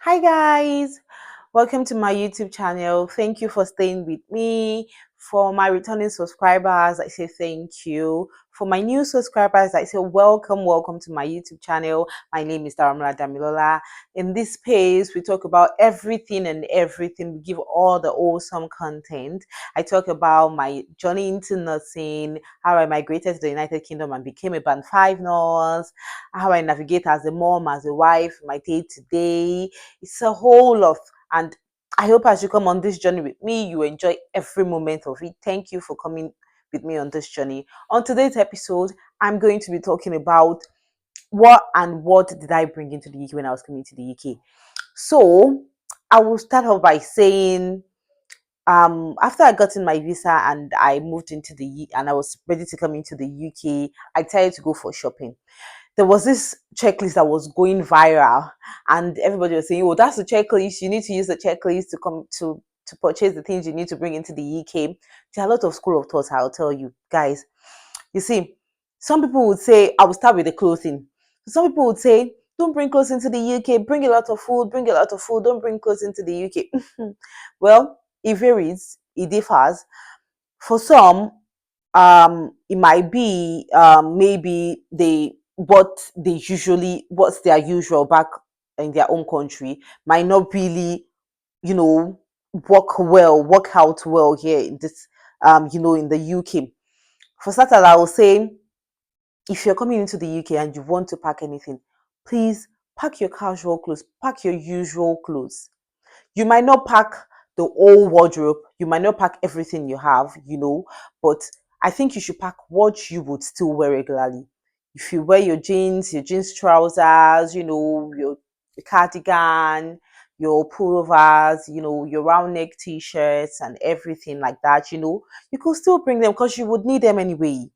Hi guys, welcome to my YouTube channel. Thank you for staying with me. For my returning subscribers, I say thank you. For my new subscribers, I say welcome to my YouTube channel. My name is Daramala Damilola. In this space, we talk about everything and everything. We give all the awesome content. I talk about my journey into nursing, how I migrated to the United Kingdom and became a Band 5 nurse, how I navigate as a mom, as a wife, my day to day. It's a whole lot. And I hope as you come on this journey with me, you enjoy every moment of it. Thank you for coming with me on this journey. On today's episode, I'm going to be talking about what did I bring into the UK when I was coming to the UK. So I will start off by saying after I got in my visa and I moved into and I was ready to come into the UK, I decided to go for shopping. There was this checklist that was going viral, and everybody was saying, "Oh, that's the checklist. You need to use the checklist to come to purchase the things you need to bring into the UK." There are a lot of school of thoughts. I'll tell you guys. You see, some people would say, "I will start with the clothing." Some people would say, "Don't bring clothes into the UK. Bring a lot of food. Bring a lot of food. Don't bring clothes into the UK." Well, it varies. It differs. For some, it might be maybe what's their usual back in their own country might not really, you know, work out well here in this in the UK. For starters, I will say, if you're coming into the UK and you want to pack anything, please pack your casual clothes, pack your usual clothes. You might not pack the whole wardrobe, you might not pack everything you have, but I think you should pack what you would still wear regularly. If you wear your jeans trousers, your cardigan, your pullovers, your round neck t-shirts and everything like that, you could still bring them because you would need them anyway.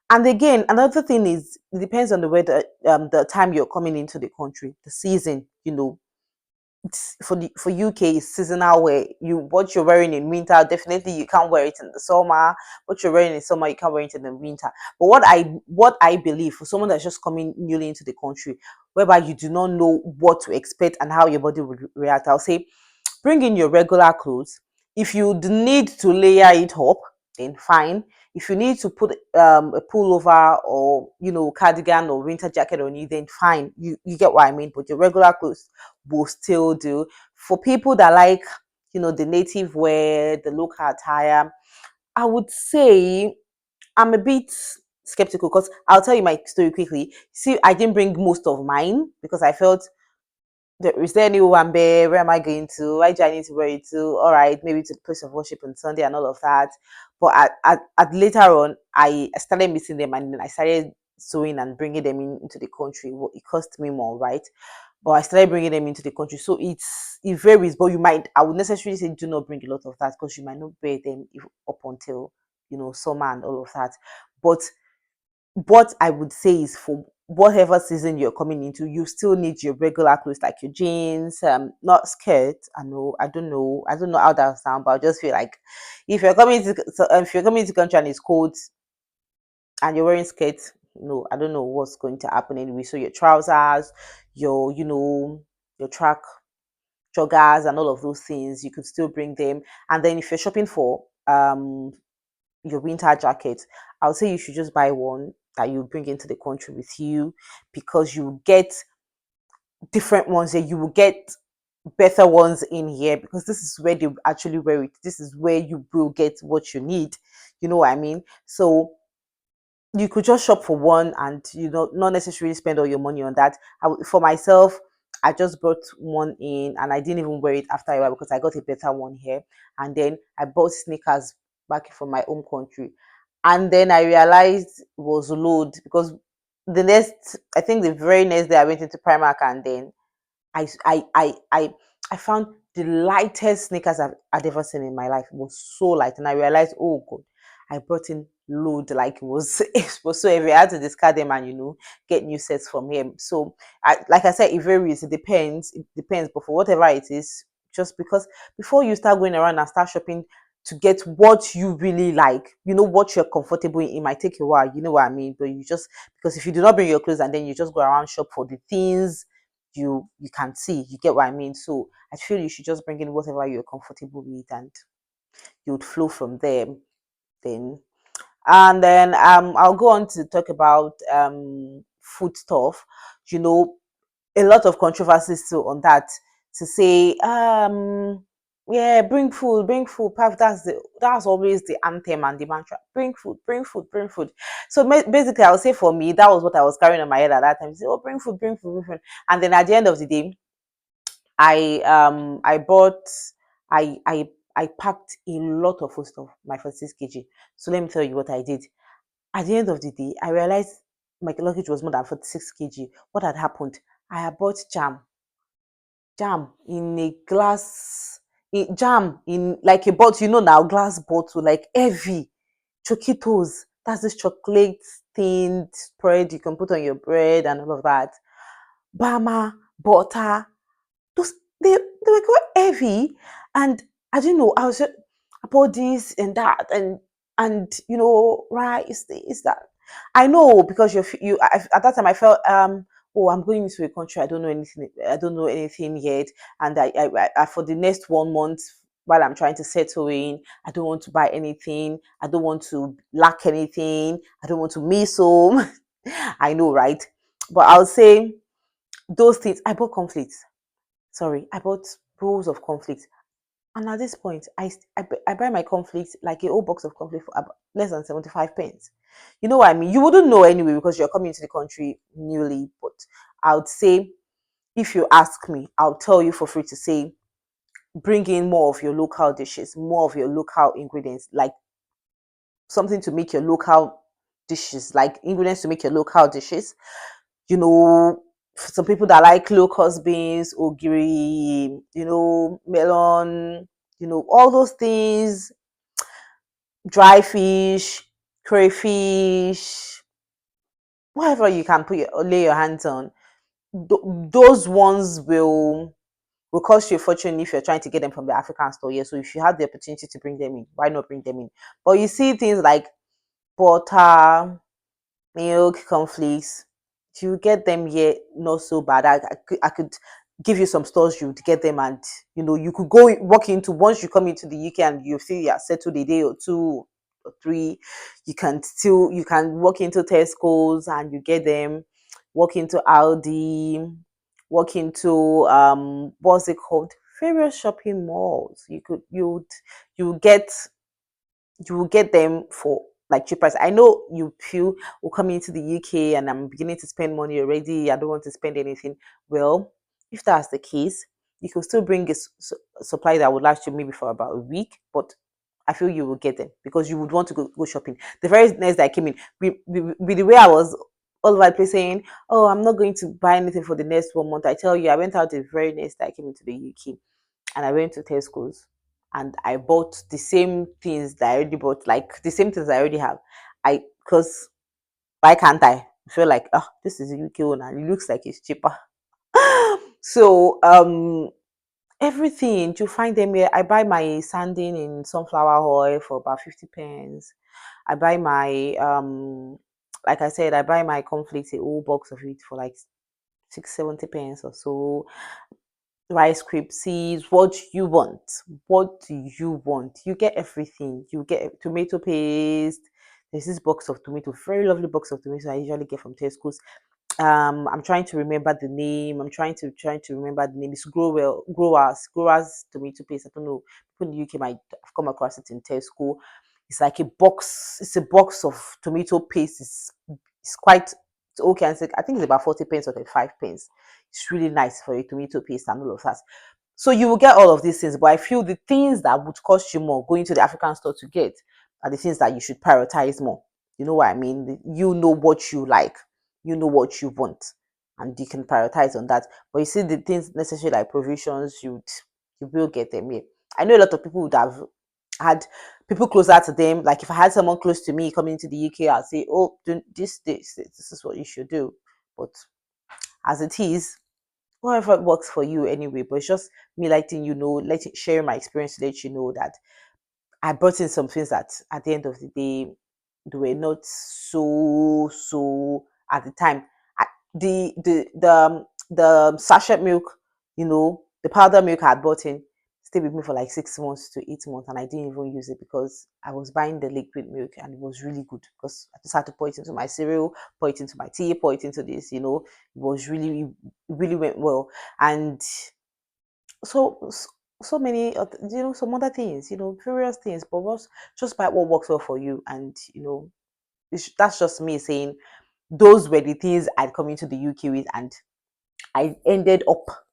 And again, another thing is, it depends on the weather, the time you're coming into the country, the season, for UK it's seasonal wear. What you're wearing in winter, definitely you can't wear it in the summer. What you're wearing in summer, you can't wear it in the winter. But what I believe, for someone that's just coming newly into the country, whereby you do not know what to expect and how your body will react, I'll say bring in your regular clothes. If you need to layer it up, then fine. If you need to put a pullover or cardigan or winter jacket on you, then fine. You get what I mean. But your regular clothes will still do. For people that like the native wear, the local attire, I would say I'm a bit skeptical, because I'll tell you my story quickly. See, I didn't bring most of mine because I felt, is there any Wambe? Where am I going to? Why do I need to wear it to? All right, maybe to the place of worship on Sunday and all of that. But at later on, I started missing them, and then I started sewing and bringing them into the country. Well, it cost me more, right? But I started bringing them into the country, so it varies. But I would necessarily say, do not bring a lot of that, because you might not wear them up until summer and all of that. But what I would say is, for whatever season you're coming into, you still need your regular clothes, like your jeans, not skirts. I don't know how that sounds, but I just feel like if you're coming to country and it's cold and you're wearing skirts, no, I don't know what's going to happen anyway. So your trousers, your track joggers and all of those things, you could still bring them. And then if you're shopping for your winter jacket, I would say you should just buy one that you bring into the country with you, because you get different ones there. You will get better ones in here, because this is where they actually wear it. This is where you will get what you need. You know what I mean? So you could just shop for one and not necessarily spend all your money on that. For myself, I just brought one in and I didn't even wear it after a while, because I got a better one here. And then I bought sneakers back from my home country, and then I realized it was load, because I think the very next day I went into Primark, and then I I I I I found the lightest sneakers I'd ever seen in my life. It was so light, and I realized, oh god, I brought in load, like it was it was so heavy. I had to discard them and get new sets from him. So, like I said, it varies. It depends. It depends. But for whatever it is, just because before you start going around and start shopping to get what you really like, what you're comfortable in, it might take a while. You know what I mean? But you just, because if you do not bring your clothes and then you just go around shop for the things you can see. You get what I mean? So I feel you should just bring in whatever you're comfortable with, and you'd flow from there. Then and then I'll go on to talk about food stuff. You know, a lot of controversies too on that, to say yeah, bring food, Pav, that's always the anthem and the mantra. Bring food, bring food, bring food. So basically I would say for me that was what I was carrying on my head at that time. Say, oh, bring food, bring food, bring food. And then at the end of the day, I bought I packed a lot of food stuff, my 46 kg. So let me tell you what I did. At the end of the day, I realized my luggage was more than 46 kg. What had happened? I had bought jam in a glass, jam in like a bottle, now, glass bottle, like heavy. Choquitos, that's this chocolate themed spread you can put on your bread and all of that. Bama, butter, those they were quite heavy, and I didn't know. I was just about this and that, and rice, this, that. I know, because at that time I felt oh, I'm going into a country I don't know anything. I don't know anything yet, and I for the next 1 month, while I'm trying to settle in, I don't want to buy anything. I don't want to lack anything. I don't want to miss home. I know, right? But I'll say those things. I bought conflicts. Sorry, I bought rolls of conflicts. And at this point, I buy my conflicts, like a whole box of conflicts, for less than 75 pence. You know what I mean? You wouldn't know anyway because you're coming to the country newly. But I would say, if you ask me, I'll tell you for free to say, bring in more of your local dishes, more of your local ingredients, like something to make your local dishes, like ingredients to make your local dishes. You know, some people that like locust beans, ogiri, melon, all those things, dry fish, crayfish, whatever you can lay your hands on. Those ones will cost you a fortune if you're trying to get them from the African store. Yeah, so if you have the opportunity to bring them in, why not bring them in? But you see things like butter, milk, cornflakes, you get them here, not so bad. I could give you some stores you would get them, and you could go walk into, once you come into the UK and you feel you're settled a day or two or three, you can walk into Tesco's and you get them, walk into Aldi, walk into what's it called, various shopping malls. You get you will get them for like cheap price. I know you feel, well, coming into the UK and I'm beginning to spend money already. I don't want to spend anything. Well, if that's the case, you can still bring a supply that would last you maybe for about a week, but I feel you will get them because you would want to go shopping. The very next day I came in, with the way I was all over the place saying, oh, I'm not going to buy anything for the next 1 month. I tell you, I went out the very next day I came into the UK, and I went to Tesco's and I bought the same things that I already bought, like the same things I already have. Because why can't I? I feel like, oh, this is a UK one and it looks like it's cheaper. So everything you find them here. I buy my sanding in sunflower oil for about 50 pence. I buy my like I said, I buy my conflicts, a whole box of it for like 670 pence or so. Rice seeds, what you want. What do you want? You get everything. You get tomato paste. There's this box of tomato, very lovely box of tomato I usually get from Tesco's. I'm trying to remember the name. I'm trying to remember the name. It's growers tomato paste. I don't know. People in the UK might have come across it in Tesco. It's like a box. It's a box of tomato paste. It's quite okay. I think it's about 40 pence or 35 pence. It's really nice for a tomato paste and all of that. So you will get all of these things, but I feel the things that would cost you more going to the African store to get are the things that you should prioritize more. You know what I mean? You know what you like, you know what you want, and you can prioritize on that. But you see the things necessary like provisions, you will get them here. I know a lot of people would have had people closer to them. Like if I had someone close to me coming to the UK, I'd say, oh, do this is what you should do. But as it is, whatever works for you anyway. But it's just me letting you know, share my experience to let you know that I brought in some things that at the end of the day they were not so at the time. The The sachet milk, the powder milk I had bought in stayed with me for like 6 months to 8 months, and I didn't even use it because I was buying the liquid milk and it was really good because I just had to pour it into my cereal, pour it into my tea, pour it into this. It was it really went well. And so so many some other things, various things, but just buy what works well for you. And that's just me saying those were the things I'd come into the UK with, and I ended up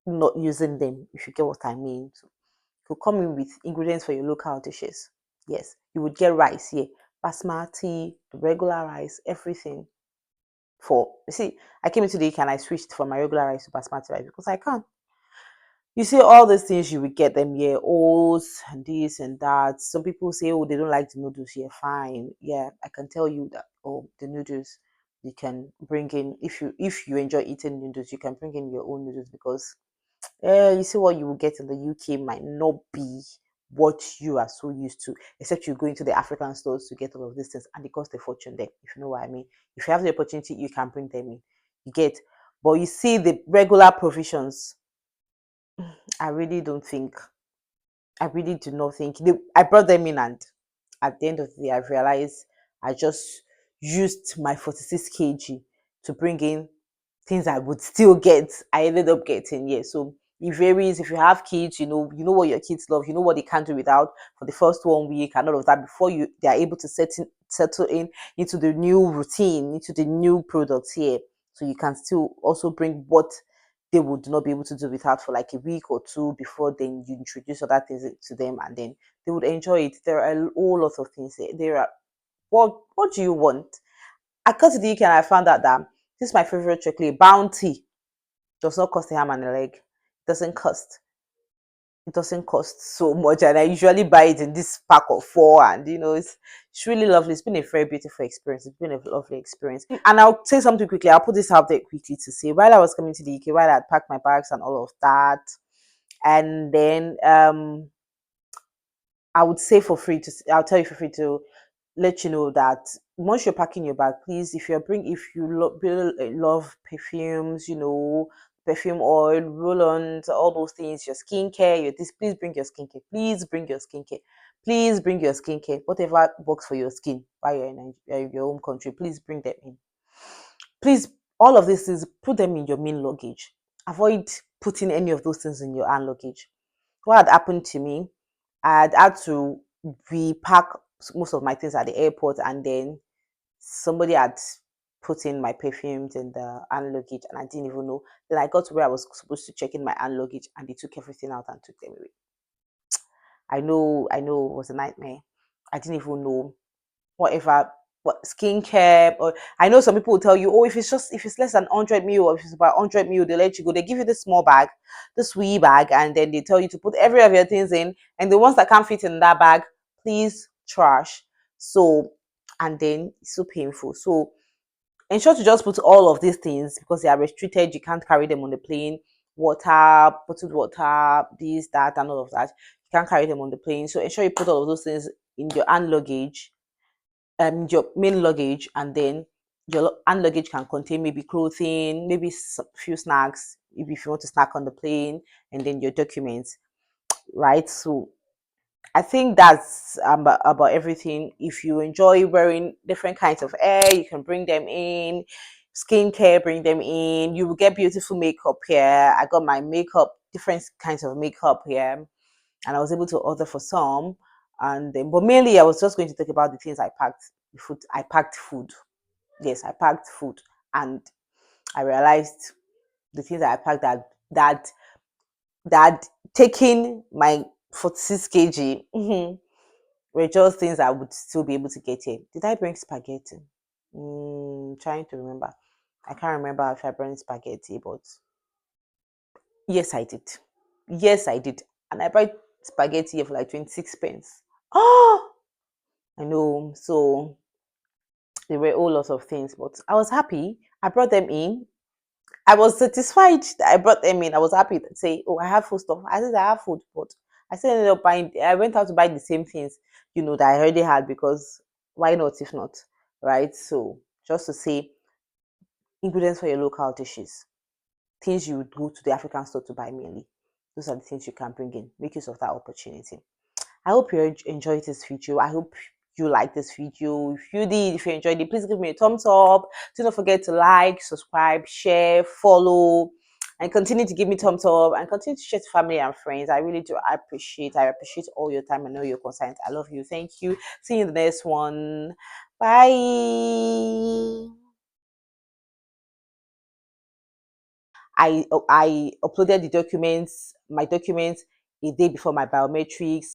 not using them, if you get what I mean. So you come in with ingredients for your local dishes. Yes, you would get rice here, basmati, regular rice, everything. I came into the UK and I switched from my regular rice to basmati rice because I can. You see all these things, you will get them here, oats and this and that. Some people say, oh, they don't like the noodles here. Fine. Yeah, I can tell you that, oh, the noodles you can bring in, if you enjoy eating noodles, you can bring in your own noodles because you see what you will get in the UK might not be what you are so used to, except you go into the African stores to get all of these things and it costs a fortune there, if you know what I mean. If you have the opportunity, you can bring them in. You get, but you see the regular provisions, I really don't think, I really do not think I brought them in, and at the end of the day, I realized I just used my 46 kg to bring in things I would still get. I ended up getting, yeah. So it varies. If you have kids, you know what your kids love, you know what they can't do without for the first 1 week and all of that before they are able to settle in into the new routine, into the new products here. So you can still also bring what they would not be able to do without for like a week or two before then you introduce other things to them, and then they would enjoy it. There are a whole lot of things there. There are what do you want? I got to the UK and I found out that this is my favorite chocolate, Bounty. Does not cost a ham and a leg. Doesn't cost. It doesn't cost so much, and I usually buy it in this pack of four. And it's really lovely. It's been a very beautiful experience. It's been a lovely experience. And I'll say something quickly. I'll put this out there quickly to say, while I was coming to the UK, while I had packed my bags and all of that, and then I would say for free to I'll tell you for free to let you know that once you're packing your bag, please, if you love perfumes, perfume oil, roll-ons, all those things, your skincare, please bring your skincare. Please bring your skincare. Please bring your skincare. Whatever works for your skin while you're in your home country, please bring them in. Please, all of these things, put them in your main luggage. Avoid putting any of those things in your hand luggage. What had happened to me, I had to repack most of my things at the airport, and then somebody had put in my perfumes in the hand luggage and I didn't even know. Then I got to where I was supposed to check in my hand luggage and they took everything out and took them away. I know it was a nightmare. I didn't even know whatever what skincare, or I know some people will tell you, oh, if it's less than 100 ml, or if it's about 100 ml, they let you go. They give you this small bag, this wee bag, and then they tell you to put every of your things in, and the ones that can't fit in that bag, please trash. So, and then it's so painful. So ensure to just put all of these things, because they are restricted. You can't carry them on the plane. Water, bottled water, this, that, and all of that. You can't carry them on the plane. So ensure you put all of those things in your hand luggage, your main luggage, and then your hand luggage can contain maybe clothing, maybe few snacks, maybe if you want to snack on the plane, and then your documents, right? So I think that's about everything. If you enjoy wearing different kinds of hair, you can bring them in. Skincare, bring them in. You will get beautiful makeup here. I got my makeup, different kinds of makeup here, and I was able to order for some. And then, but mainly, I was just going to talk about the things I packed. The food I packed food. Yes, I packed food, and I realized the things that I packed that taking my 46 kg. Were just things I would still be able to get in. Did I bring spaghetti? Trying to remember. I can't remember if I brought spaghetti, but yes, I did. Yes, I did. And I bought spaghetti for like 26 pence. Oh, I know. So there were a whole lot of things, but I was happy. I brought them in. I was satisfied that I brought them in. I was happy to say, oh, I have food stuff. I said I have food, but I still ended up buying. I went out to buy the same things, that I already had, because why not if not, right? So just to say, ingredients for your local dishes. things you would go to the African store to buy mainly. Those are the things you can bring in. Make use of that opportunity. I hope you enjoyed this video. I hope you like this video. If you did, if you enjoyed it, please give me a thumbs up. Do not forget to like, subscribe, share, follow, and continue to give me thumbs up and continue to share to family and friends. I really do. I appreciate all your time and all your consent. I love you. Thank you. See you in the next one. Bye. I uploaded my documents a day before my biometrics.